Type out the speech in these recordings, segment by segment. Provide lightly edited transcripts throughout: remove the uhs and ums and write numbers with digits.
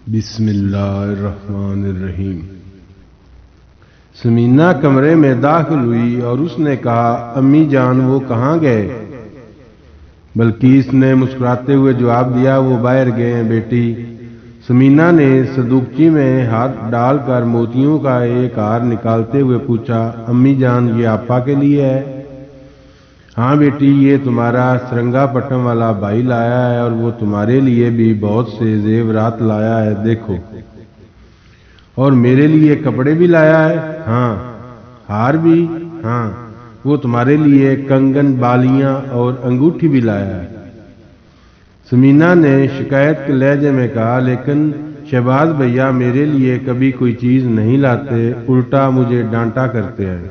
بسم اللہ الرحمن الرحیم۔ سمینہ کمرے میں داخل ہوئی اور اس نے کہا، امی جان وہ کہاں گئے؟ بلقیس نے مسکراتے ہوئے جواب دیا، وہ باہر گئے ہیں بیٹی۔ سمینہ نے صندوقچی میں ہاتھ ڈال کر موتیوں کا ایک ہار نکالتے ہوئے پوچھا، امی جان یہ آپا کے لیے ہے؟ ہاں بیٹی، یہ تمہارا سرنگا پٹم والا بھائی لایا ہے اور وہ تمہارے لیے بھی بہت سے زیورات لایا ہے، دیکھو۔ اور میرے لیے کپڑے بھی لایا ہے؟ ہاں۔ ہار بھی؟ ہاں۔ وہ تمہارے لیے کنگن، بالیاں اور انگوٹھی بھی لایا ہے۔ سمینہ نے شکایت کے لہجے میں کہا، لیکن شہباز بھیا میرے لیے کبھی کوئی چیز نہیں لاتے، الٹا مجھے ڈانٹا کرتے ہیں۔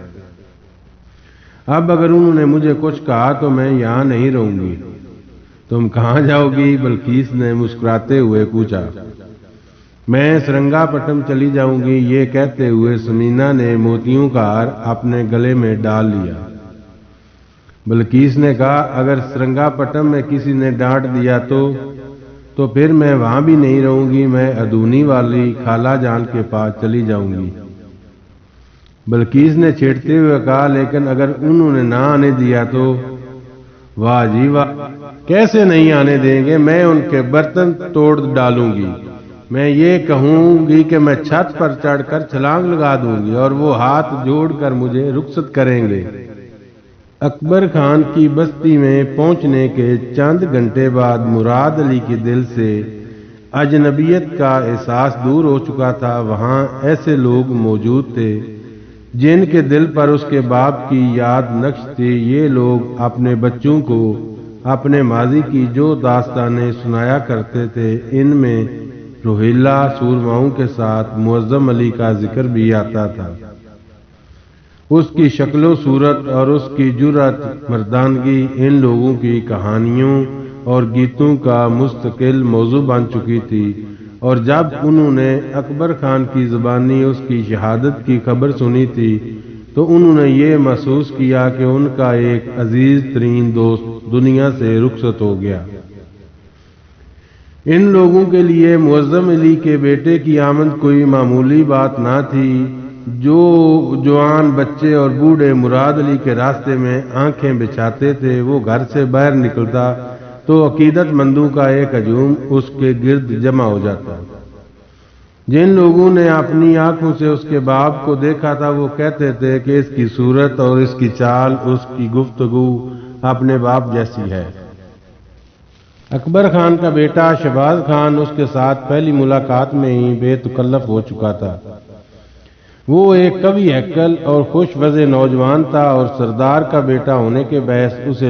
اب اگر انہوں نے مجھے کچھ کہا تو میں یہاں نہیں رہوں گی۔ تم کہاں جاؤ گی؟ بلقیس نے مسکراتے ہوئے پوچھا۔ میں سرنگا پٹم چلی جاؤں گی۔ یہ کہتے ہوئے سمینہ نے موتیوں کا ہار اپنے گلے میں ڈال لیا۔ بلقیس نے کہا، اگر سرنگا پٹم میں کسی نے ڈانٹ دیا تو پھر میں وہاں بھی نہیں رہوں گی، میں ادونی والی خالہ جان کے پاس چلی جاؤں گی۔ بلقیس نے چھیڑتے ہوئے کہا، لیکن اگر انہوں نے نہ آنے دیا تو؟ واہ جی واہ، کیسے نہیں آنے دیں گے؟ میں ان کے برتن توڑ ڈالوں گی۔ میں یہ کہوں گی کہ میں چھت پر چڑھ کر چھلانگ لگا دوں گی اور وہ ہاتھ جوڑ کر مجھے رخصت کریں گے۔ اکبر خان کی بستی میں پہنچنے کے چند گھنٹے بعد مراد علی کے دل سے اجنبیت کا احساس دور ہو چکا تھا۔ وہاں ایسے لوگ موجود تھے جن کے دل پر اس کے باپ کی یاد نقش تھی۔ یہ لوگ اپنے بچوں کو اپنے ماضی کی جو داستانیں سنایا کرتے تھے، ان میں روہیلا سورماؤں کے ساتھ معظم علی کا ذکر بھی آتا تھا۔ اس کی شکل و صورت اور اس کی جرأت مردانگی ان لوگوں کی کہانیوں اور گیتوں کا مستقل موضوع بن چکی تھی، اور جب انہوں نے اکبر خان کی زبانی اس کی شہادت کی خبر سنی تھی تو انہوں نے یہ محسوس کیا کہ ان کا ایک عزیز ترین دوست دنیا سے رخصت ہو گیا۔ ان لوگوں کے لیے معظم علی کے بیٹے کی آمد کوئی معمولی بات نہ تھی۔ جو جوان بچے اور بوڑھے مراد علی کے راستے میں آنکھیں بچھاتے تھے، وہ گھر سے باہر نکلتا تو عقیدت مندوں کا ایک ہجوم اس کے گرد جمع ہو جاتا۔ جن لوگوں نے اپنی آنکھوں سے اس کے باپ کو دیکھا تھا، وہ کہتے تھے کہ اس کی صورت اور اس کی چال، اس کی گفتگو اپنے باپ جیسی ہے۔ اکبر خان کا بیٹا شہباز خان اس کے ساتھ پہلی ملاقات میں ہی بے تکلف ہو چکا تھا۔ وہ ایک قوی ہیکل اور خوش وضع نوجوان تھا، اور سردار کا بیٹا ہونے کے باعث اسے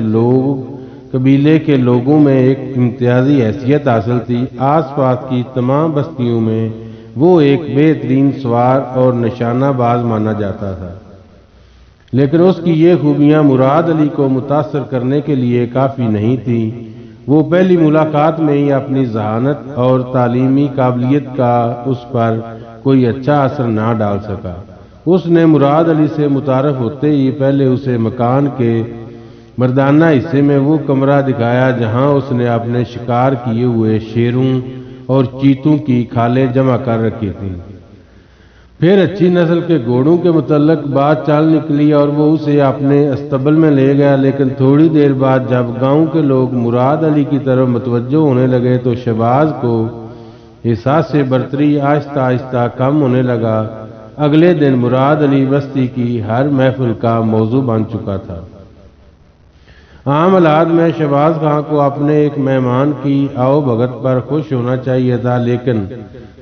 قبیلے کے لوگوں میں ایک امتیازی حیثیت حاصل تھی۔ آس پاس کی تمام بستیوں میں وہ ایک بہترین سوار اور نشانہ باز مانا جاتا تھا، لیکن اس کی یہ خوبیاں مراد علی کو متاثر کرنے کے لیے کافی نہیں تھیں۔ وہ پہلی ملاقات میں ہی اپنی ذہانت اور تعلیمی قابلیت کا اس پر کوئی اچھا اثر نہ ڈال سکا۔ اس نے مراد علی سے متعارف ہوتے ہی پہلے اسے مکان کے مردانہ حصے میں وہ کمرہ دکھایا جہاں اس نے اپنے شکار کیے ہوئے شیروں اور چیتوں کی کھالیں جمع کر رکھی تھیں۔ پھر اچھی نسل کے گھوڑوں کے متعلق بات چال نکلی اور وہ اسے اپنے استبل میں لے گیا، لیکن تھوڑی دیر بعد جب گاؤں کے لوگ مراد علی کی طرف متوجہ ہونے لگے تو شہباز کو احساس برتری آہستہ آہستہ کم ہونے لگا۔ اگلے دن مراد علی بستی کی ہر محفل کا موضوع بن چکا تھا۔ عام حالات میں شہباز خان کو اپنے ایک مہمان کی آؤ بھگت پر خوش ہونا چاہیے تھا، لیکن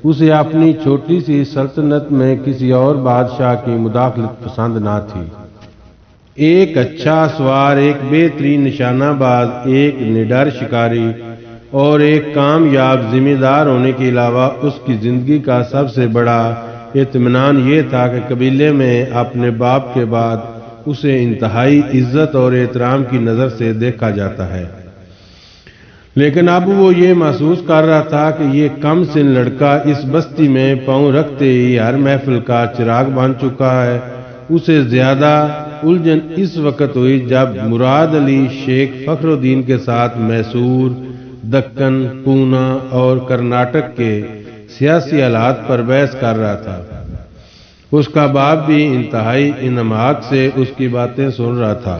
اسے اپنی چھوٹی سی سلطنت میں کسی اور بادشاہ کی مداخلت پسند نہ تھی۔ ایک اچھا سوار، ایک بہترین نشانہ باز، ایک نڈر شکاری اور ایک کامیاب ذمہ دار ہونے کے علاوہ اس کی زندگی کا سب سے بڑا اطمینان یہ تھا کہ قبیلے میں اپنے باپ کے بعد اسے انتہائی عزت اور احترام کی نظر سے دیکھا جاتا ہے۔ لیکن اب وہ یہ محسوس کر رہا تھا کہ یہ کم سن لڑکا اس بستی میں پاؤں رکھتے ہی ہر محفل کا چراغ بن چکا ہے۔ اسے زیادہ الجھن اس وقت ہوئی جب مراد علی شیخ فخر الدین کے ساتھ میسور، دکن، پونا اور کرناٹک کے سیاسی حالات پر بحث کر رہا تھا۔ اس کا باپ بھی انتہائی انہماک سے اس کی باتیں سن رہا تھا۔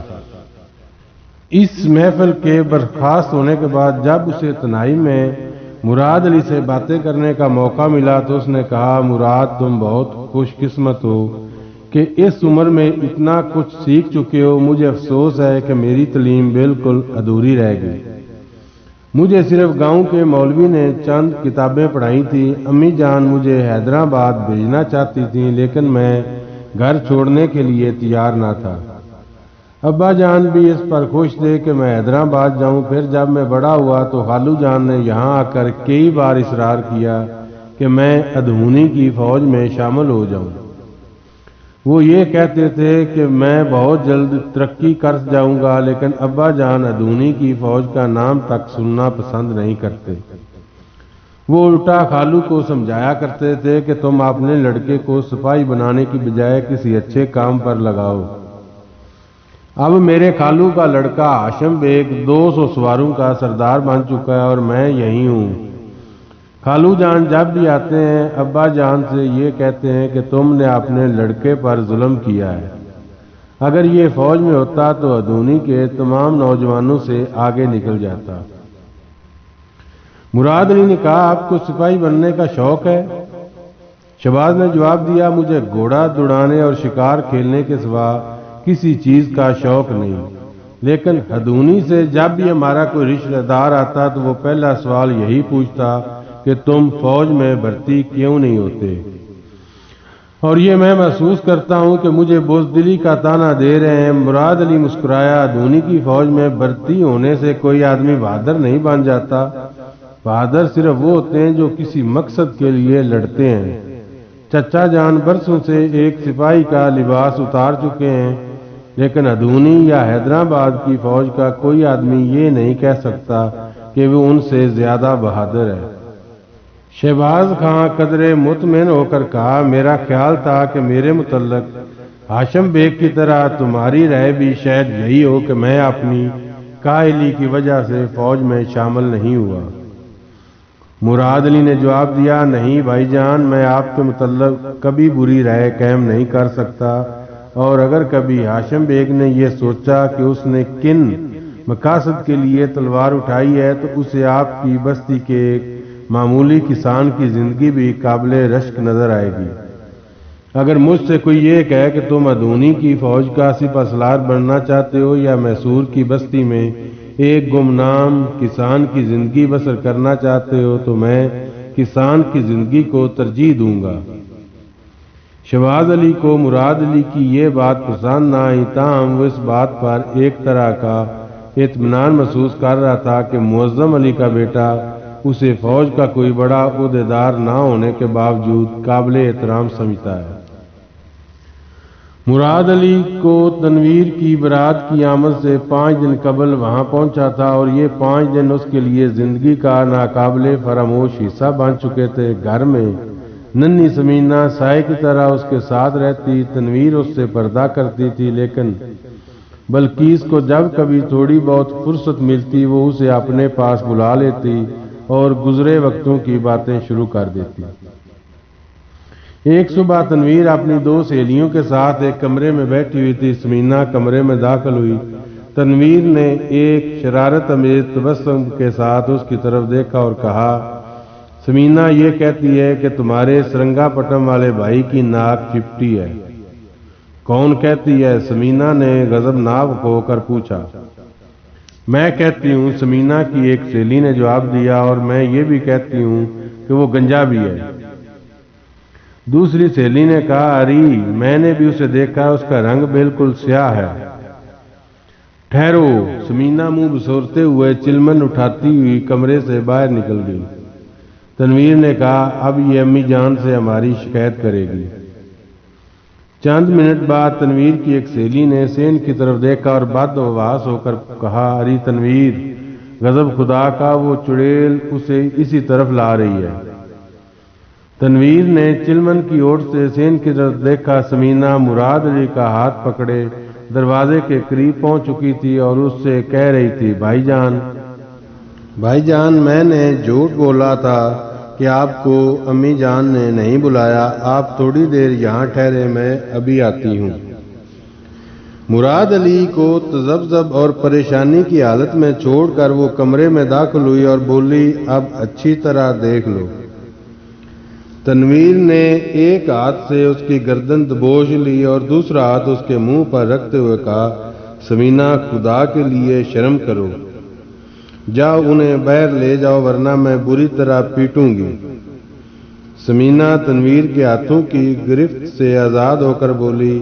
اس محفل کے برخاست ہونے کے بعد جب اسے تنہائی میں مراد علی سے باتیں کرنے کا موقع ملا تو اس نے کہا، مراد تم بہت خوش قسمت ہو کہ اس عمر میں اتنا کچھ سیکھ چکے ہو۔ مجھے افسوس ہے کہ میری تعلیم بالکل ادھوری رہ گئی۔ مجھے صرف گاؤں کے مولوی نے چند کتابیں پڑھائی تھیں۔ امی جان مجھے حیدرآباد بھیجنا چاہتی تھیں لیکن میں گھر چھوڑنے کے لیے تیار نہ تھا۔ ابا جان بھی اس پر خوش تھے کہ میں حیدرآباد جاؤں۔ پھر جب میں بڑا ہوا تو خالو جان نے یہاں آ کر کئی بار اصرار کیا کہ میں ادھونی کی فوج میں شامل ہو جاؤں۔ وہ یہ کہتے تھے کہ میں بہت جلد ترقی کر جاؤں گا، لیکن ابا جان ادھونی کی فوج کا نام تک سننا پسند نہیں کرتے۔ وہ الٹا خالو کو سمجھایا کرتے تھے کہ تم اپنے لڑکے کو سپاہی بنانے کی بجائے کسی اچھے کام پر لگاؤ۔ اب میرے خالو کا لڑکا ہاشم بیگ 200 سواروں کا سردار بن چکا ہے اور میں یہی ہوں۔ خالو جان جب بھی آتے ہیں ابا جان سے یہ کہتے ہیں کہ تم نے اپنے لڑکے پر ظلم کیا ہے۔ اگر یہ فوج میں ہوتا تو ادھونی کے تمام نوجوانوں سے آگے نکل جاتا۔ مراد علی نے کہا، آپ کو سپاہی بننے کا شوق ہے؟ شہباز نے جواب دیا، مجھے گھوڑا دوڑانے اور شکار کھیلنے کے سوا کسی چیز کا شوق نہیں، لیکن ادھونی سے جب بھی ہمارا کوئی رشتہ دار آتا تو وہ پہلا سوال یہی پوچھتا کہ تم فوج میں بھرتی کیوں نہیں ہوتے؟ اور یہ میں محسوس کرتا ہوں کہ مجھے بزدلی کا طعنہ دے رہے ہیں۔ مراد علی مسکرایا، ادھونی کی فوج میں بھرتی ہونے سے کوئی آدمی بہادر نہیں بن جاتا۔ بہادر صرف وہ ہوتے ہیں جو کسی مقصد کے لیے لڑتے ہیں۔ چچا جان برسوں سے ایک سپاہی کا لباس اتار چکے ہیں، لیکن ادھونی یا حیدرآباد کی فوج کا کوئی آدمی یہ نہیں کہہ سکتا کہ وہ ان سے زیادہ بہادر ہے۔ شہباز خان قدرے مطمئن ہو کر کہا، میرا خیال تھا کہ میرے متعلق ہاشم بیگ کی طرح تمہاری رائے بھی شاید یہی ہو کہ میں اپنی کاہلی کی وجہ سے فوج میں شامل نہیں ہوا۔ مراد علی نے جواب دیا، نہیں بھائی جان، میں آپ کے متعلق کبھی بری رائے قائم نہیں کر سکتا، اور اگر کبھی ہاشم بیگ نے یہ سوچا کہ اس نے کن مقاصد کے لیے تلوار اٹھائی ہے تو اسے آپ کی بستی کے ایک معمولی کسان کی زندگی بھی قابل رشک نظر آئے گی۔ اگر مجھ سے کوئی یہ کہے کہ تم ادھونی کی فوج کا سپہ سالار بننا چاہتے ہو یا میسور کی بستی میں ایک گمنام کسان کی زندگی بسر کرنا چاہتے ہو تو میں کسان کی زندگی کو ترجیح دوں گا۔ شہباز علی کو مراد علی کی یہ بات پسند نہ آئی، تاہم وہ اس بات پر ایک طرح کا اطمینان محسوس کر رہا تھا کہ معظم علی کا بیٹا اسے فوج کا کوئی بڑا عہدیدار نہ ہونے کے باوجود قابل احترام سمجھتا ہے۔ مراد علی کو تنویر کی برات کی آمد سے 5 دن قبل وہاں پہنچا تھا اور یہ 5 دن اس کے لیے زندگی کا ناقابل فراموش حصہ بن چکے تھے۔ گھر میں ننھی سمینہ سائے کی طرح اس کے ساتھ رہتی، تنویر اس سے پردہ کرتی تھی، لیکن بلقیس کو جب کبھی تھوڑی بہت فرصت ملتی وہ اسے اپنے پاس بلا لیتی اور گزرے وقتوں کی باتیں شروع کر دیتی۔ ایک صبح تنویر اپنی 2 سہیلیوں کے ساتھ ایک کمرے میں بیٹھی ہوئی تھی۔ سمینہ کمرے میں داخل ہوئی۔ تنویر نے ایک شرارت امیز تبسم کے ساتھ اس کی طرف دیکھا اور کہا، سمینہ یہ کہتی ہے کہ تمہارے سرنگا پٹم والے بھائی کی ناک چپٹی ہے۔ کون کہتی ہے؟ سمینہ نے غضبناک ہو کر پوچھا۔ میں کہتی ہوں، سمینہ کی ایک سہیلی نے جواب دیا، اور میں یہ بھی کہتی ہوں کہ وہ گنجا بھی ہے۔ دوسری سہیلی نے کہا، اری میں نے بھی اسے دیکھا، اس کا رنگ بالکل سیاہ ہے۔ ٹھہرو، سمینہ منہ بسورتے ہوئے چلمن اٹھاتی ہوئی کمرے سے باہر نکل گئی۔ تنویر نے کہا، اب یہ امی جان سے ہماری شکایت کرے گی۔ چند منٹ بعد تنویر کی ایک سہیلی نے سین کی طرف دیکھا اور بدحواس ہو کر کہا، اری تنویر، غضب خدا کا، وہ چڑیل اسے اسی طرف لا رہی ہے۔ تنویر نے چلمن کی اوٹ سے سین کی طرف دیکھا۔ سمینہ مراد علی کا ہاتھ پکڑے دروازے کے قریب پہنچ چکی تھی اور اس سے کہہ رہی تھی، بھائی جان، میں نے جھوٹ بولا تھا کہ آپ کو امی جان نے نہیں بلایا، آپ تھوڑی دیر یہاں ٹھہرے، میں ابھی آتی ہوں۔ مراد علی کو تذبذب اور پریشانی کی حالت میں چھوڑ کر وہ کمرے میں داخل ہوئی اور بولی، اب اچھی طرح دیکھ لو۔ تنویر نے ایک ہاتھ سے اس کی گردن دبوچ لی اور دوسرا ہاتھ اس کے منہ پر رکھتے ہوئے کہا، سمینہ خدا کے لیے شرم کرو، جاؤ انہیں باہر لے جاؤ ورنہ میں بری طرح پیٹوں گی۔ سمینہ تنویر کے ہاتھوں کی گرفت سے آزاد ہو کر بولی،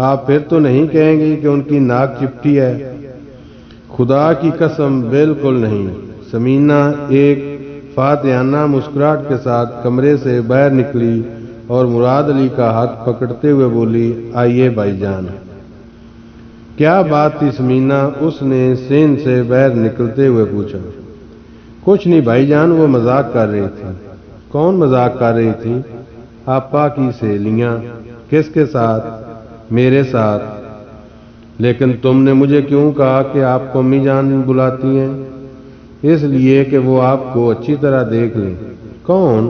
آپ پھر تو نہیں کہیں گی کہ ان کی ناک چپٹی ہے؟ خدا کی قسم بالکل نہیں۔ سمینہ ایک فاتحانہ مسکراہٹ کے ساتھ کمرے سے باہر نکلی اور مراد علی کا ہاتھ پکڑتے ہوئے بولی، آئیے بھائی جان۔ کیا بات تھی سمینہ؟ اس نے سین سے باہر نکلتے ہوئے پوچھا۔ کچھ نہیں بھائی جان، وہ مذاق کر رہی تھی۔ کون مذاق کر رہی تھی؟ آپا کی سہیلیاں۔ کس کے ساتھ؟ میرے ساتھ۔ لیکن تم نے مجھے کیوں کہا کہ آپ کو امی جان بلاتی ہیں؟ اس لیے کہ وہ آپ کو اچھی طرح دیکھ لیں۔ کون؟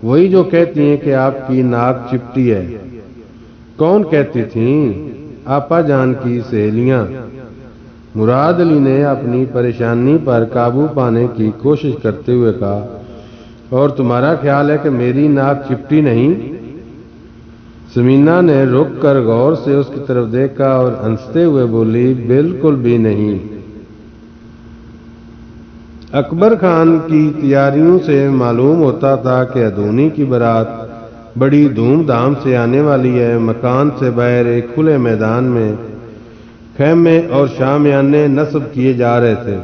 وہی جو کہتی ہیں کہ آپ کی ناک چپٹی ہے۔ کون کہتی تھیں؟ آپا جان کی سہیلیاں۔ مراد علی نے اپنی پریشانی پر قابو پانے کی کوشش کرتے ہوئے کہا، اور تمہارا خیال ہے کہ میری ناک چپٹی نہیں؟ سمینہ نے رک کر غور سے اس کی طرف دیکھا اور ہنستے ہوئے بولی، بالکل بھی نہیں۔ اکبر خان کی تیاریوں سے معلوم ہوتا تھا کہ ادونی کی بارات بڑی دھوم دھام سے آنے والی ہے۔ مکان سے باہر ایک کھلے میدان میں خیمے اور شامیانے نصب کیے جا رہے تھے۔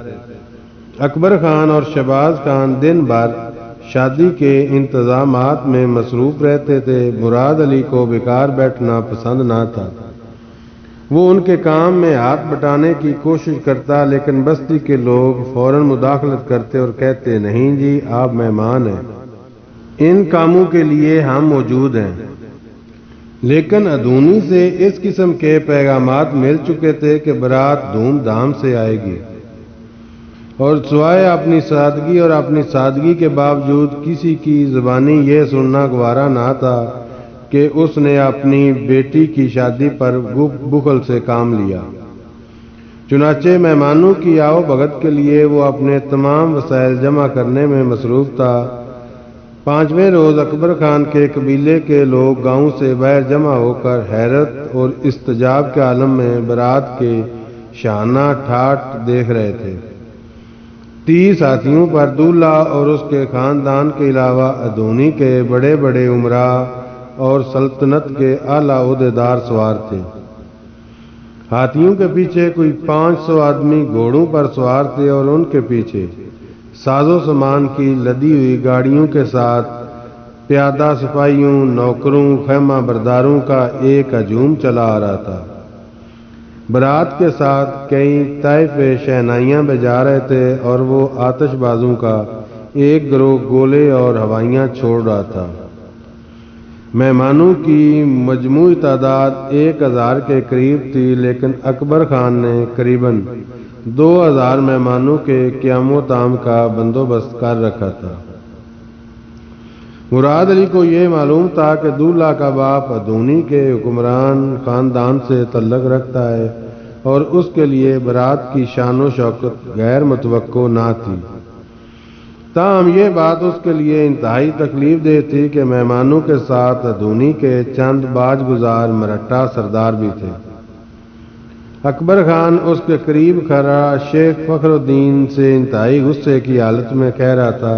اکبر خان اور شہباز خان دن بھر شادی کے انتظامات میں مصروف رہتے تھے۔ مراد علی کو بیکار بیٹھنا پسند نہ تھا۔ وہ ان کے کام میں ہاتھ بٹانے کی کوشش کرتا، لیکن بستی کے لوگ فوراً مداخلت کرتے اور کہتے، نہیں جی، آپ مہمان ہیں، ان کاموں کے لیے ہم موجود ہیں۔ لیکن ادونی سے اس قسم کے پیغامات مل چکے تھے کہ بارات دھوم دھام سے آئے گی، اور سوائے اپنی سادگی اور اپنی سادگی کے باوجود کسی کی زبانی یہ سننا گوارا نہ تھا کہ اس نے اپنی بیٹی کی شادی پر بخل سے کام لیا۔ چنانچہ مہمانوں کی آؤ بھگت کے لیے وہ اپنے تمام وسائل جمع کرنے میں مصروف تھا۔ 5ویں روز اکبر خان کے قبیلے کے لوگ گاؤں سے باہر جمع ہو کر حیرت اور استعجاب کے عالم میں بارات کے شاہانہ ٹھاٹ دیکھ رہے تھے۔ 30 ہاتھیوں پر دولہا اور اس کے خاندان کے علاوہ ادونی کے بڑے بڑے امراء اور سلطنت کے اعلیٰ عہدیدار سوار تھے۔ ہاتھیوں کے پیچھے کوئی 500 آدمی گھوڑوں پر سوار تھے اور ان کے پیچھے ساز و سامان کی لدی ہوئی گاڑیوں کے ساتھ پیادہ سپاہیوں، نوکروں، خیمہ برداروں کا ایک ہجوم چلا آ رہا تھا۔ بارات کے ساتھ کئی طائفے شہنائیاں بجا رہے تھے اور وہ آتش بازوں کا ایک گروہ گولے اور ہوائیاں چھوڑ رہا تھا۔ مہمانوں کی مجموعی تعداد 1000 کے قریب تھی، لیکن اکبر خان نے قریباً 2000 مہمانوں کے قیام و طعام کا بندوبست کر رکھا تھا۔ مراد علی کو یہ معلوم تھا کہ دولہا کا باپ ادونی کے حکمران خاندان سے تعلق رکھتا ہے اور اس کے لیے بارات کی شان و شوکت غیر متوقع نہ تھی۔ تاہم یہ بات اس کے لیے انتہائی تکلیف دہ تھی کہ مہمانوں کے ساتھ ادونی کے چند باج گزار مرہٹا سردار بھی تھے۔ اکبر خان اس کے قریب کھڑا شیخ فخر الدین سے انتہائی غصے کی حالت میں کہہ رہا تھا،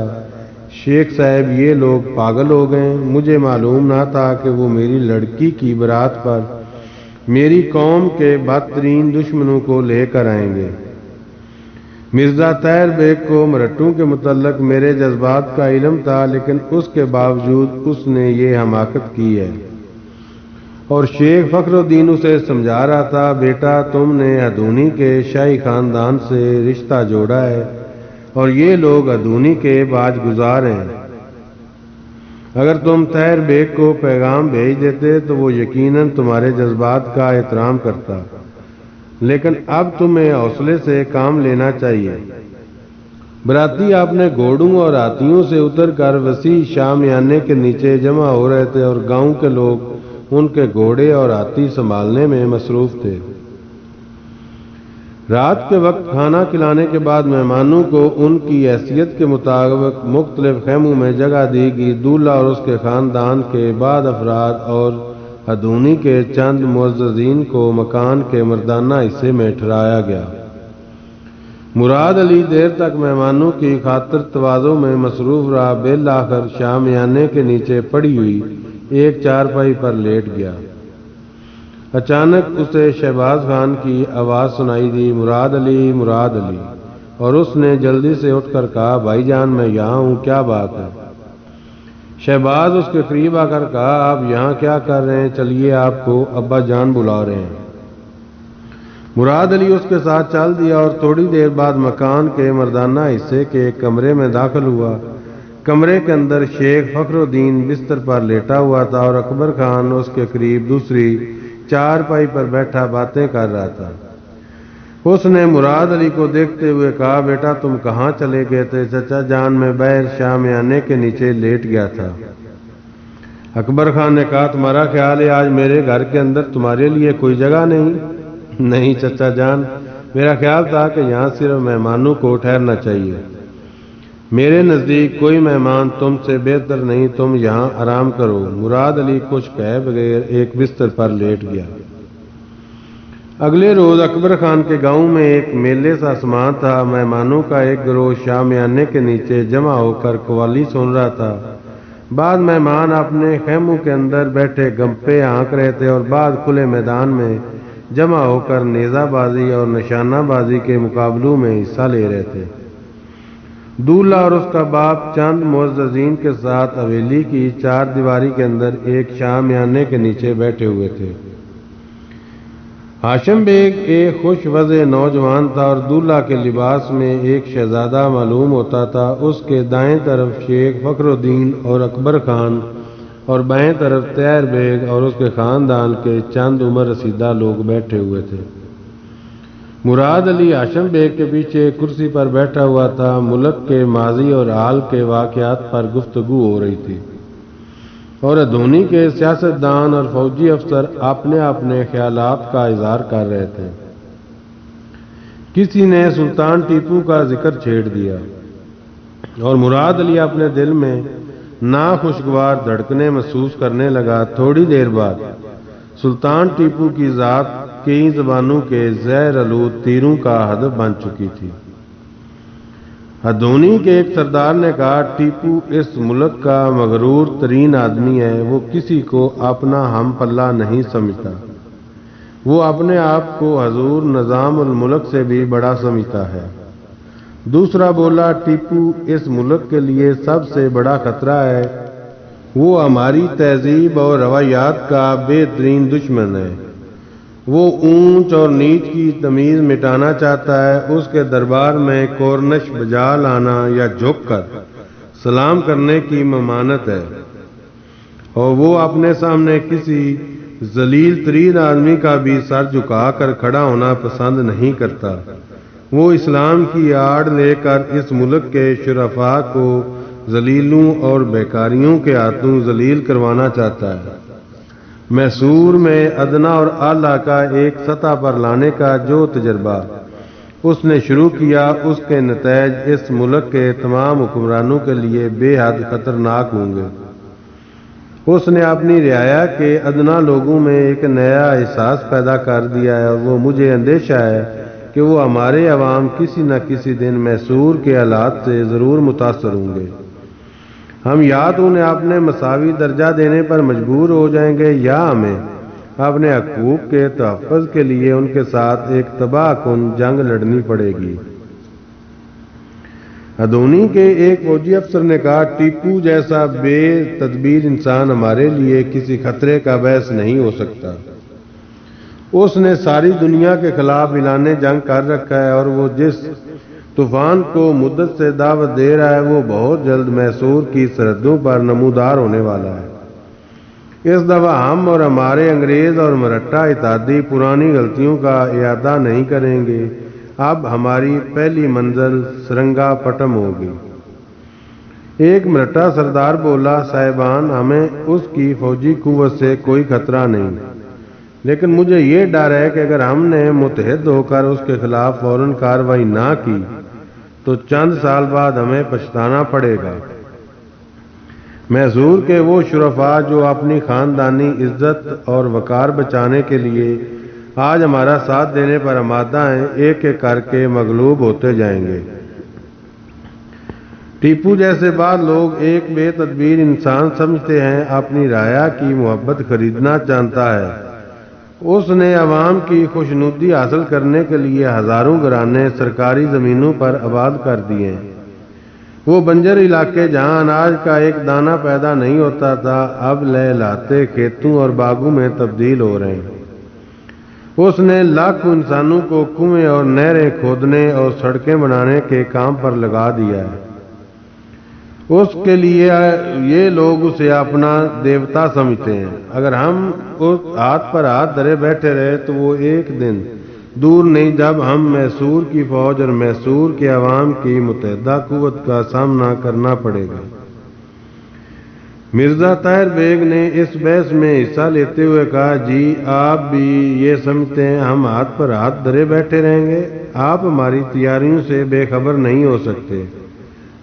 شیخ صاحب یہ لوگ پاگل ہو گئے، مجھے معلوم نہ تھا کہ وہ میری لڑکی کی بارات پر میری قوم کے بدترین دشمنوں کو لے کر آئیں گے۔ مرزا طاہر بیگ کو مرہٹوں کے متعلق میرے جذبات کا علم تھا، لیکن اس کے باوجود اس نے یہ حماقت کی ہے۔ اور شیخ فخر الدین اسے سمجھا رہا تھا، بیٹا تم نے ادونی کے شاہی خاندان سے رشتہ جوڑا ہے اور یہ لوگ ادونی کے باج گزار ہیں۔ اگر تم طاہر بیگ کو پیغام بھیج دیتے تو وہ یقیناً تمہارے جذبات کا احترام کرتا، لیکن اب تمہیں حوصلے سے کام لینا چاہیے۔ براتی اپنے گھوڑوں اور ہاتھیوں سے اتر کر وسیع شامیانے کے نیچے جمع ہو رہے تھے اور گاؤں کے لوگ ان کے گھوڑے اور ہاتھی سنبھالنے میں مصروف تھے۔ رات کے وقت کھانا کھلانے کے بعد مہمانوں کو ان کی حیثیت کے مطابق مختلف خیموں میں جگہ دی گئی۔ دولہا اور اس کے خاندان کے بعد افراد اور ادونی کے چند معززین کو مکان کے مردانہ حصے میں ٹھہرایا گیا۔ مراد علی دیر تک مہمانوں کی خاطر تواضع میں مصروف رہا۔ بالآخر شامیانے کے نیچے پڑی ہوئی ایک چارپائی پر لیٹ گیا۔ اچانک اسے شہباز خان کی آواز سنائی دی، مراد علی، مراد علی، اور اس نے جلدی سے اٹھ کر کہا، بھائی جان میں یہاں ہوں، کیا بات ہے؟ شہباز اس کے قریب آ کر کہا، آپ یہاں کیا کر رہے ہیں؟ چلیے، آپ کو ابا جان بلا رہے ہیں۔ مراد علی اس کے ساتھ چل دیا اور تھوڑی دیر بعد مکان کے مردانہ حصے کے ایک کمرے میں داخل ہوا۔ کمرے کے اندر شیخ فخر الدین بستر پر لیٹا ہوا تھا اور اکبر خان اس کے قریب دوسری چارپائی پر بیٹھا باتیں کر رہا تھا۔ اس نے مراد علی کو دیکھتے ہوئے کہا، بیٹا تم کہاں چلے گئے تھے؟ چچا جان میں باہر شامیانے کے نیچے لیٹ گیا تھا۔ اکبر خان نے کہا، تمہارا خیال ہے آج میرے گھر کے اندر تمہارے لیے کوئی جگہ نہیں؟ نہیں چچا جان، میرا خیال تھا کہ یہاں صرف مہمانوں کو ٹھہرنا چاہیے۔ میرے نزدیک کوئی مہمان تم سے بہتر نہیں، تم یہاں آرام کرو۔ مراد علی کچھ کہے بغیر ایک بستر پر لیٹ گیا۔ اگلے روز اکبر خان کے گاؤں میں ایک میلے سا سامان تھا۔ مہمانوں کا ایک گروہ شامیانے کے نیچے جمع ہو کر قوالی سن رہا تھا۔ بعض مہمان اپنے خیموں کے اندر بیٹھے گپیں ہانک رہے تھے اور بعض کھلے میدان میں جمع ہو کر نیزہ بازی اور نشانہ بازی کے مقابلوں میں حصہ لے رہے تھے۔ دولہا اور اس کا باپ چند معززین کے ساتھ حویلی کی چار دیواری کے اندر ایک شامیانے کے نیچے بیٹھے ہوئے تھے۔ ہاشم بیگ ایک خوش وضع نوجوان تھا اور دولہا کے لباس میں ایک شہزادہ معلوم ہوتا تھا۔ اس کے دائیں طرف شیخ فخر الدین اور اکبر خان اور بائیں طرف طاہر بیگ اور اس کے خاندان کے چند عمر رسیدہ لوگ بیٹھے ہوئے تھے۔ مراد علی ہاشم بیگ کے پیچھے کرسی پر بیٹھا ہوا تھا۔ ملک کے ماضی اور حال کے واقعات پر گفتگو ہو رہی تھی اور ادونی کے سیاستدان اور فوجی افسر اپنے اپنے خیالات کا اظہار کر رہے تھے۔ کسی نے سلطان ٹیپو کا ذکر چھیڑ دیا اور مراد علی اپنے دل میں ناخوشگوار دھڑکنیں محسوس کرنے لگا۔ تھوڑی دیر بعد سلطان ٹیپو کی ذات کئی زبانوں کے زہر آلود تیروں کا ہدف بن چکی تھی۔ ادونی کے ایک سردار نے کہا، ٹیپو اس ملک کا مغرور ترین آدمی ہے۔ وہ کسی کو اپنا ہم پلہ نہیں سمجھتا۔ وہ اپنے آپ کو حضور نظام الملک سے بھی بڑا سمجھتا ہے۔ دوسرا بولا، ٹیپو اس ملک کے لیے سب سے بڑا خطرہ ہے۔ وہ ہماری تہذیب اور روایات کا بہترین دشمن ہے۔ وہ اونچ اور نیچ کی تمیز مٹانا چاہتا ہے۔ اس کے دربار میں کورنش بجا لانا یا جھک کر سلام کرنے کی ممانعت ہے، اور وہ اپنے سامنے کسی ذلیل ترین آدمی کا بھی سر جھکا کر کھڑا ہونا پسند نہیں کرتا۔ وہ اسلام کی آڑ لے کر اس ملک کے شرفاء کو ذلیلوں اور بیکاریوں کے ہاتھوں ذلیل کروانا چاہتا ہے۔ میسور میں ادنا اور اعلیٰ کا ایک سطح پر لانے کا جو تجربہ اس نے شروع کیا، اس کے نتائج اس ملک کے تمام حکمرانوں کے لیے بے حد خطرناک ہوں گے۔ اس نے اپنی رعایا کے ادنا لوگوں میں ایک نیا احساس پیدا کر دیا ہے، اور وہ مجھے اندیشہ ہے کہ وہ ہمارے عوام کسی نہ کسی دن میسور کے حالات سے ضرور متاثر ہوں گے۔ ہم یا تو انہیں اپنے مساوی درجہ دینے پر مجبور ہو جائیں گے یا ہمیں اپنے حقوق کے تحفظ کے لیے ان کے ساتھ ایک تباہ کن جنگ لڑنی پڑے گی۔ ادونی کے ایک فوجی افسر نے کہا، ٹیپو جیسا بے تدبیر انسان ہمارے لیے کسی خطرے کا باعث نہیں ہو سکتا۔ اس نے ساری دنیا کے خلاف اعلان جنگ کر رکھا ہے، اور وہ جس طوفان کو مدت سے دعوت دے رہا ہے وہ بہت جلد میسور کی سرحدوں پر نمودار ہونے والا ہے۔ اس دفعہ ہم اور ہمارے انگریز اور مرہٹا اتحادی پرانی غلطیوں کا اعادہ نہیں کریں گے۔ اب ہماری پہلی منزل سرنگا پٹم ہوگی۔ ایک مرٹا سردار بولا، صاحبان، ہمیں اس کی فوجی قوت سے کوئی خطرہ نہیں، لیکن مجھے یہ ڈر ہے کہ اگر ہم نے متحد ہو کر اس کے خلاف فوراً کارروائی نہ کی تو چند سال بعد ہمیں پچھتانا پڑے گا۔ میسور کے وہ شرفاء جو اپنی خاندانی عزت اور وقار بچانے کے لیے آج ہمارا ساتھ دینے پر آمادہ ہیں، ایک ایک کر کے مغلوب ہوتے جائیں گے۔ ٹیپو جیسے بعض لوگ ایک بے تدبیر انسان سمجھتے ہیں، اپنی رعایا کی محبت خریدنا چاہتا ہے۔ اس نے عوام کی خوشنودی حاصل کرنے کے لیے ہزاروں گھرانے سرکاری زمینوں پر آباد کر دیے۔ وہ بنجر علاقے جہاں اناج کا ایک دانہ پیدا نہیں ہوتا تھا، اب لہلاتے کھیتوں اور باغوں میں تبدیل ہو رہے ہیں۔ اس نے لاکھوں انسانوں کو کنویں اور نہریں کھودنے اور سڑکیں بنانے کے کام پر لگا دیا ہے۔ اس کے لیے یہ لوگ اسے اپنا دیوتا سمجھتے ہیں۔ اگر ہم اس ہاتھ پر ہاتھ دھرے بیٹھے رہے تو وہ ایک دن دور نہیں جب ہم میسور کی فوج اور میسور کے عوام کی متحدہ قوت کا سامنا کرنا پڑے گا۔ مرزا طاہر بیگ نے اس بحث میں حصہ لیتے ہوئے کہا، جی آپ بھی یہ سمجھتے ہیں ہم ہاتھ پر ہاتھ دھرے بیٹھے رہیں گے؟ آپ ہماری تیاریوں سے بے خبر نہیں ہو سکتے۔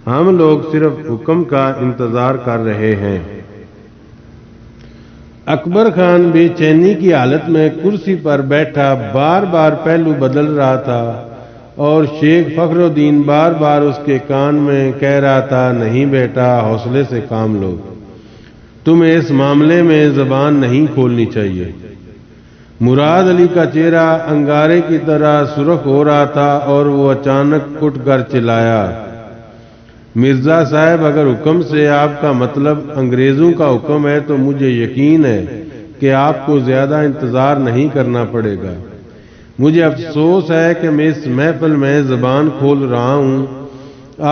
ہم لوگ صرف حکم کا انتظار کر رہے ہیں۔ اکبر خان بے چینی کی حالت میں کرسی پر بیٹھا بار بار پہلو بدل رہا تھا اور شیخ فخر الدین بار بار اس کے کان میں کہہ رہا تھا، نہیں بیٹا، حوصلے سے کام لو، تمہیں اس معاملے میں زبان نہیں کھولنی چاہیے۔ مراد علی کا چہرہ انگارے کی طرح سرخ ہو رہا تھا اور وہ اچانک اٹھ کر چلایا، مرزا صاحب، اگر حکم سے آپ کا مطلب انگریزوں کا حکم ہے تو مجھے یقین ہے کہ آپ کو زیادہ انتظار نہیں کرنا پڑے گا۔ مجھے افسوس ہے کہ میں اس محفل میں زبان کھول رہا ہوں۔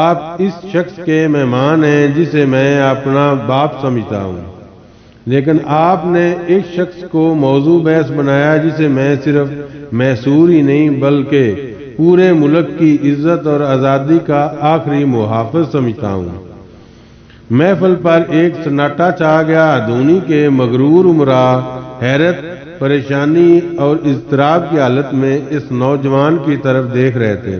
آپ اس شخص کے مہمان ہیں جسے میں اپنا باپ سمجھتا ہوں، لیکن آپ نے اس شخص کو موضوع بحث بنایا جسے میں صرف میسور ہی نہیں بلکہ پورے ملک کی عزت اور آزادی کا آخری محافظ سمجھتا ہوں۔ محفل پر ایک سناٹا چھا گیا۔ دھونی کے مغرور امراء حیرت، پریشانی اور اضطراب کی حالت میں اس نوجوان کی طرف دیکھ رہے تھے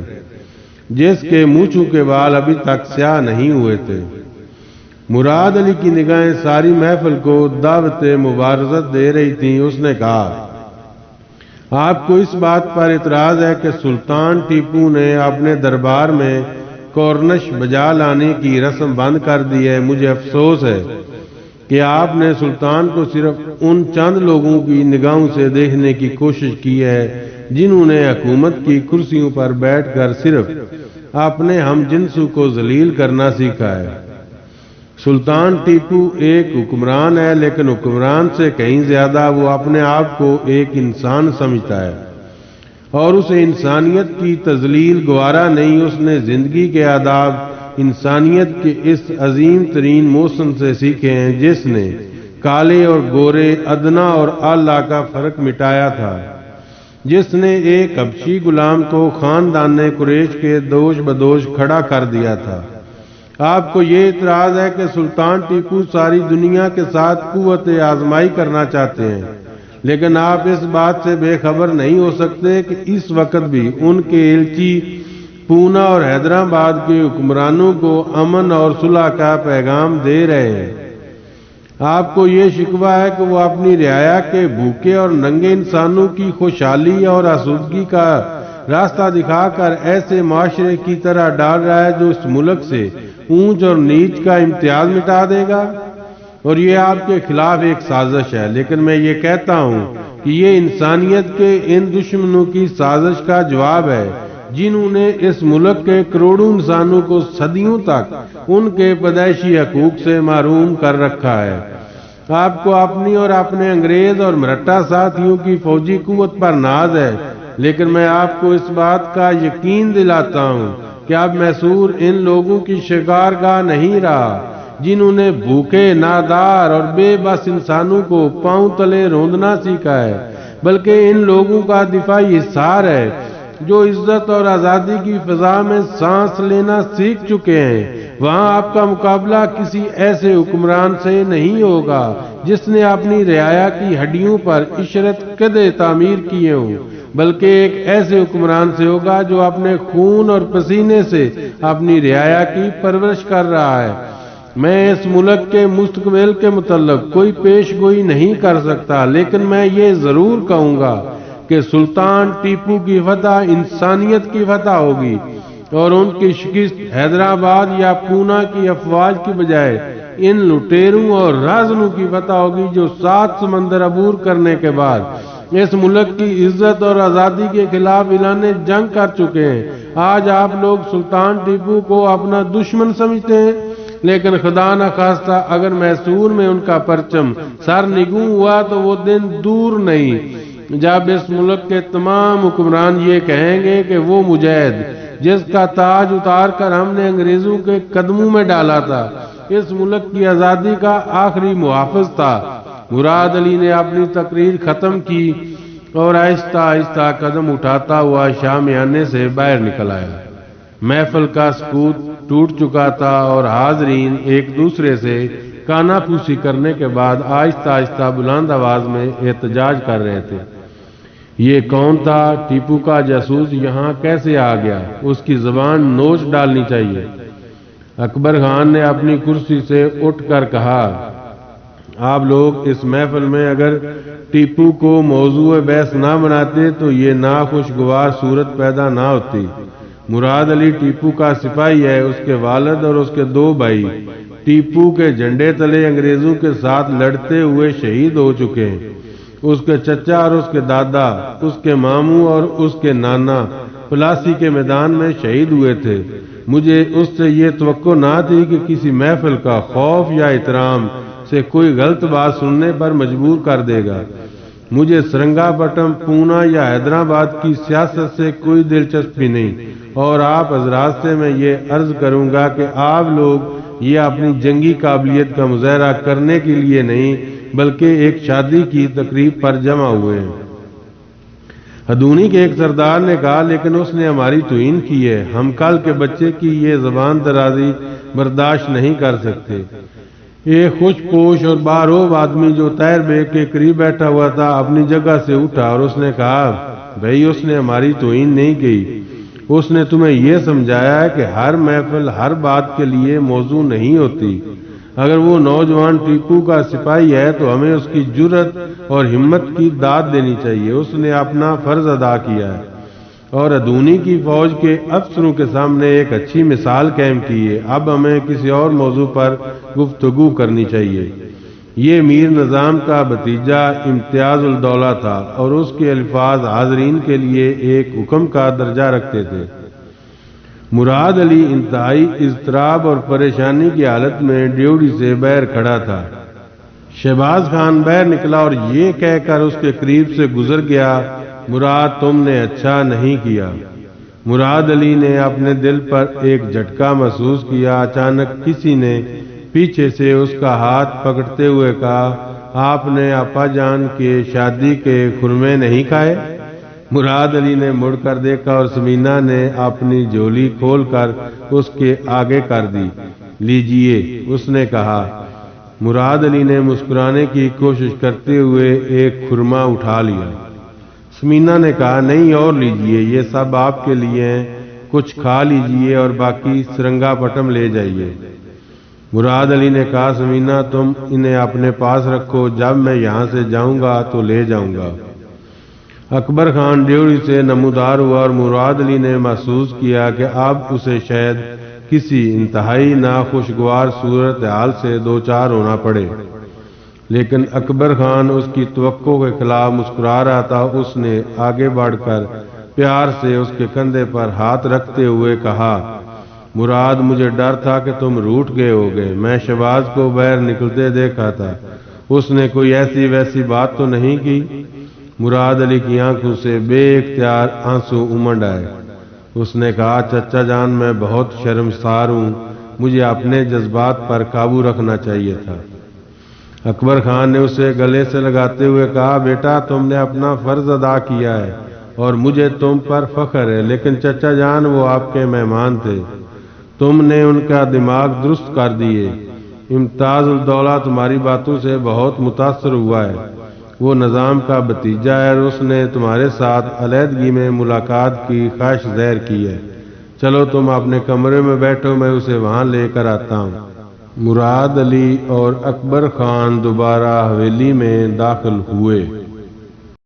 جس کے مونچھوں کے بال ابھی تک سیاہ نہیں ہوئے تھے۔ مراد علی کی نگاہیں ساری محفل کو دعوت مبارزت دے رہی تھیں۔ اس نے کہا، آپ کو اس بات پر اعتراض ہے کہ سلطان ٹیپو نے اپنے دربار میں کورنش بجا لانے کی رسم بند کر دی ہے۔ مجھے افسوس ہے کہ آپ نے سلطان کو صرف ان چند لوگوں کی نگاہوں سے دیکھنے کی کوشش کی ہے جنہوں نے حکومت کی کرسیوں پر بیٹھ کر صرف اپنے ہم جنسوں کو ذلیل کرنا سیکھا ہے۔ سلطان ٹیپو ایک حکمران ہے، لیکن حکمران سے کہیں زیادہ وہ اپنے آپ کو ایک انسان سمجھتا ہے اور اسے انسانیت کی تذلیل گوارا نہیں۔ اس نے زندگی کے آداب انسانیت کے اس عظیم ترین محسن سے سیکھے ہیں جس نے کالے اور گورے، ادنا اور اعلیٰ کا فرق مٹایا تھا، جس نے ایک حبشی غلام کو خاندان قریش کے دوش بدوش کھڑا کر دیا تھا۔ آپ کو یہ اعتراض ہے کہ سلطان ٹیپو ساری دنیا کے ساتھ قوت آزمائی کرنا چاہتے ہیں، لیکن آپ اس بات سے بے خبر نہیں ہو سکتے کہ اس وقت بھی ان کے ایلچی پونا اور حیدرآباد کے حکمرانوں کو امن اور صلح کا پیغام دے رہے ہیں۔ آپ کو یہ شکوہ ہے کہ وہ اپنی رعایا کے بھوکے اور ننگے انسانوں کی خوشحالی اور آسودگی کا راستہ دکھا کر ایسے معاشرے کی طرح ڈال رہا ہے جو اس ملک سے اونچ اور نیچ کا امتیاز مٹا دے گا، اور یہ آپ کے خلاف ایک سازش ہے۔ لیکن میں یہ کہتا ہوں کہ یہ انسانیت کے ان دشمنوں کی سازش کا جواب ہے جنہوں نے اس ملک کے کروڑوں انسانوں کو صدیوں تک ان کے پیدائشی حقوق سے محروم کر رکھا ہے۔ آپ کو اپنی اور اپنے انگریز اور مرٹا ساتھیوں کی فوجی قوت پر ناز ہے، لیکن میں آپ کو اس بات کا یقین دلاتا ہوں کہ اب میسور ان لوگوں کی شکارگاہ نہیں رہا جنہوں نے بھوکے، نادار اور بے بس انسانوں کو پاؤں تلے روندنا سیکھا ہے، بلکہ ان لوگوں کا دفاعی حصار ہے۔ جو عزت اور آزادی کی فضا میں سانس لینا سیکھ چکے ہیں، وہاں آپ کا مقابلہ کسی ایسے حکمران سے نہیں ہوگا جس نے اپنی رعایا کی ہڈیوں پر عشرت قدیں تعمیر کیے ہوں، بلکہ ایک ایسے حکمران سے ہوگا جو اپنے خون اور پسینے سے اپنی رعایا کی پرورش کر رہا ہے۔ میں اس ملک کے مستقبل کے متعلق کوئی پیش گوئی نہیں کر سکتا، لیکن میں یہ ضرور کہوں گا کہ سلطان ٹیپو کی فتح انسانیت کی فتح ہوگی، اور ان کی شکست حیدرآباد یا پونا کی افواج کی بجائے ان لٹیروں اور رازنوں کی فتح ہوگی جو 7 سمندر عبور کرنے کے بعد اس ملک کی عزت اور آزادی کے خلاف اعلان جنگ کر چکے ہیں۔ آج آپ لوگ سلطان ٹیپو کو اپنا دشمن سمجھتے ہیں، لیکن خدا نخواستہ اگر میسور میں ان کا پرچم سر نگوں ہوا تو وہ دن دور نہیں جب اس ملک کے تمام حکمران یہ کہیں گے کہ وہ مجاہد جس کا تاج اتار کر ہم نے انگریزوں کے قدموں میں ڈالا تھا، اس ملک کی آزادی کا آخری محافظ تھا۔ مراد علی نے اپنی تقریر ختم کی اور آہستہ آہستہ قدم اٹھاتا ہوا شامیانے سے باہر نکل آیا۔ محفل کا سکوت ٹوٹ چکا تھا اور حاضرین ایک دوسرے سے کانا پھوسی کرنے کے بعد آہستہ آہستہ بلند آواز میں احتجاج کر رہے تھے۔ یہ کون تھا؟ ٹیپو کا جاسوس یہاں کیسے آ گیا؟ اس کی زبان نوچ ڈالنی چاہیے۔ اکبر خان نے اپنی کرسی سے اٹھ کر کہا، آپ لوگ اس محفل میں اگر ٹیپو کو موضوع بحث نہ بناتے تو یہ ناخوشگوار صورت پیدا نہ ہوتی۔ مراد علی ٹیپو کا سپاہی ہے، اس کے والد اور اس کے 2 بھائی ٹیپو کے جھنڈے تلے انگریزوں کے ساتھ لڑتے ہوئے شہید ہو چکے ہیں۔ اس کے چچا اور اس کے دادا، اس کے ماموں اور اس کے نانا پلاسی کے میدان میں شہید ہوئے تھے۔ مجھے اس سے یہ توقع نہ تھی کہ کسی محفل کا خوف یا احترام سے کوئی غلط بات سننے پر مجبور کر دے گا۔ مجھے سرنگا پٹم، پونا یا حیدرآباد کی سیاست سے کوئی دلچسپی نہیں، اور آپ حضرات سے میں یہ عرض کروں گا کہ آپ لوگ یہ اپنی جنگی قابلیت کا مظاہرہ کرنے کے لیے نہیں بلکہ ایک شادی کی تقریب پر جمع ہوئے ہیں۔ ہدونی کے ایک سردار نے کہا، لیکن اس نے ہماری توہین کی ہے، ہم کل کے بچے کی یہ زبان درازی برداشت نہیں کر سکتے۔ ایک خوش پوش اور باروب آدمی جو طاہر بیگ کے قریب بیٹھا ہوا تھا اپنی جگہ سے اٹھا اور اس نے کہا، بھائی اس نے ہماری توہین نہیں کی، اس نے تمہیں یہ سمجھایا ہے کہ ہر محفل ہر بات کے لیے موضوع نہیں ہوتی۔ اگر وہ نوجوان ٹیپو کا سپاہی ہے تو ہمیں اس کی جرأت اور ہمت کی داد دینی چاہیے، اس نے اپنا فرض ادا کیا ہے اور ہدونی کی فوج کے افسروں کے سامنے ایک اچھی مثال قائم کی ہے۔ اب ہمیں کسی اور موضوع پر گفتگو کرنی چاہیے۔ یہ میر نظام کا بھتیجا امتیاز الدولہ تھا اور اس کے الفاظ حاضرین کے لیے ایک حکم کا درجہ رکھتے تھے۔ مراد علی انتہائی اضطراب اور پریشانی کی حالت میں ڈیوڑی سے باہر کھڑا تھا۔ شہباز خان باہر نکلا اور یہ کہہ کر اس کے قریب سے گزر گیا، مراد تم نے اچھا نہیں کیا۔ مراد علی نے اپنے دل پر ایک جھٹکا محسوس کیا۔ اچانک کسی نے پیچھے سے اس کا ہاتھ پکڑتے ہوئے کہا، آپ نے آپا جان کے شادی کے خرمے نہیں کھائے؟ مراد علی نے مڑ کر دیکھا اور سمینہ نے اپنی جھولی کھول کر اس کے آگے کر دی۔ لیجئے، اس نے کہا۔ مراد علی نے مسکرانے کی کوشش کرتے ہوئے ایک خرما اٹھا لیا۔ سمینہ نے کہا، نہیں اور لیجئے، یہ سب آپ کے لیے ہیں، کچھ کھا لیجئے اور باقی سرنگا پٹم لے جائیے۔ مراد علی نے کہا، سمینہ تم انہیں اپنے پاس رکھو، جب میں یہاں سے جاؤں گا تو لے جاؤں گا۔ اکبر خان ڈیوڑی سے نمودار ہوا اور مراد علی نے محسوس کیا کہ اب اسے شاید کسی انتہائی ناخوشگوار صورتحال سے دوچار ہونا پڑے، لیکن اکبر خان اس کی توقع کے خلاف مسکرا رہا تھا۔ اس نے آگے بڑھ کر پیار سے اس کے کندھے پر ہاتھ رکھتے ہوئے کہا، مراد مجھے ڈر تھا کہ تم روٹھ گئے ہوگے، میں شہباز کو باہر نکلتے دیکھا تھا، اس نے کوئی ایسی ویسی بات تو نہیں کی؟ مراد علی کی آنکھوں سے بے اختیار آنسو امنڈ آئے۔ اس نے کہا، چچا جان میں بہت شرمسار ہوں، مجھے اپنے جذبات پر قابو رکھنا چاہیے تھا۔ اکبر خان نے اسے گلے سے لگاتے ہوئے کہا، بیٹا تم نے اپنا فرض ادا کیا ہے، اور مجھے تم پر فخر ہے، لیکن چچا جان وہ آپ کے مہمان تھے، تم نے ان کا دماغ درست کر دیے۔ امتاز الدولہ تمہاری باتوں سے بہت متاثر ہوا ہے، وہ نظام کا بھتیجا ہے اور اس نے تمہارے ساتھ علیحدگی میں ملاقات کی خواہش ظاہر کی ہے۔ چلو تم اپنے کمرے میں بیٹھو، میں اسے وہاں لے کر آتا ہوں۔ مراد علی اور اکبر خان دوبارہ حویلی میں داخل ہوئے۔